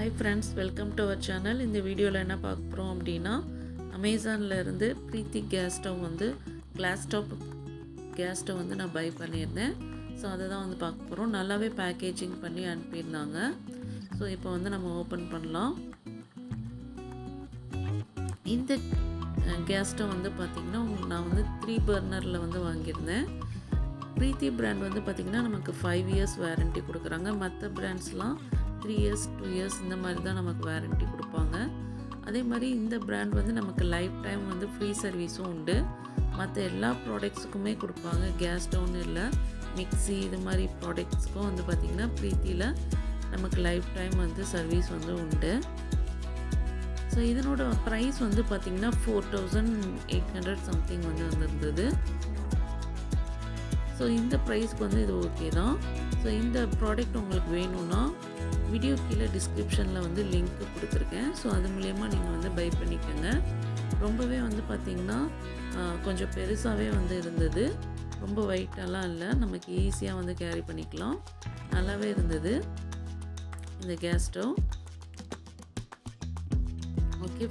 Hi friends, welcome to our channel. இந்த வீடியோவில் என்ன பார்க்க போகிறோம் அப்படின்னா, அமேசானில் இருந்து ப்ரீத்தி கேஸ் ஸ்டவ் வந்து கிளாஸ் டாப் கேஸ் ஸ்டவ் வந்து நான் பை பண்ணியிருந்தேன். ஸோ அதை தான் வந்து பார்க்க போகிறோம். நல்லாவே பேக்கேஜிங் பண்ணி அனுப்பியிருந்தாங்க. ஸோ இப்போ வந்து நம்ம ஓப்பன் பண்ணலாம். இந்த கேஸ் ஸ்டவ் வந்து பார்த்திங்கன்னா நான் வந்து 3 பர்னரில் வந்து வாங்கியிருந்தேன். ப்ரீத்தி பிராண்ட் வந்து பார்த்திங்கன்னா நமக்கு 5 இயர்ஸ் வாரண்ட்டி கொடுக்குறாங்க. மற்ற பிராண்ட்ஸ்லாம் 3 இயர்ஸ் 2 இயர்ஸ் இந்த மாதிரி தான் நமக்கு வாரண்ட்டி கொடுப்பாங்க. அதே மாதிரி இந்த பிராண்ட் வந்து நமக்கு லைஃப் டைம் வந்து ஃப்ரீ சர்வீஸும் உண்டு. மற்ற எல்லா ப்ராடக்ட்ஸுக்குமே கொடுப்பாங்க. கேஸ் ஸ்டவ்னு இல்லை, மிக்ஸி இது மாதிரி ப்ராடக்ட்ஸுக்கும் வந்து பார்த்திங்கன்னா ப்ரீத்தியில் நமக்கு லைஃப் டைம் வந்து சர்வீஸ் வந்து உண்டு. ஸோ இதனோட ப்ரைஸ் வந்து பார்த்திங்கன்னா 4800 சம்திங் வந்து வந்திருந்தது. ஸோ இந்த ப்ரைஸ்க்கு வந்து இது ஓகே தான். ஸோ இந்த ப்ராடக்ட் உங்களுக்கு வேணும்னா வீடியோ கீழே டிஸ்கிரிப்ஷனில் வந்து லிங்க் கொடுத்துருக்கேன். ஸோ அது மூலயமா நீங்கள் வந்து பை பண்ணிக்கோங்க. ரொம்பவே வந்து பார்த்திங்கன்னா கொஞ்சம் பெருசாகவே வந்து இருந்தது. ரொம்ப வெயிட்டெல்லாம் இல்லை, நமக்கு ஈஸியாக வந்து கேரி பண்ணிக்கலாம். நல்லாவே இருந்தது இந்த கேஸ் ஸ்டவ். ஓகே,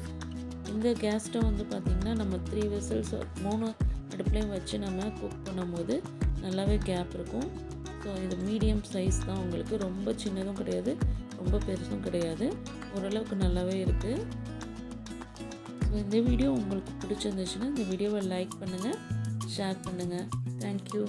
இந்த கேஸ் ஸ்டவ் வந்து பார்த்திங்கன்னா நம்ம 3 விசில்ஸ் 3 அடுப்புலையும் வச்சு நம்ம குக் பண்ணும்போது நல்லாவே கேப் இருக்கும். ஸோ இது மீடியம் சைஸ் தான், உங்களுக்கு ரொம்ப சின்னதும் கிடையாது, ரொம்ப பெருசும் கிடையாது, ஓரளவுக்கு நல்லாவே இருக்குது. ஸோ இந்த வீடியோ உங்களுக்கு பிடிச்சிருந்துச்சுன்னா இந்த வீடியோவை லைக் பண்ணுங்கள், ஷேர் பண்ணுங்கள். தேங்க்யூ.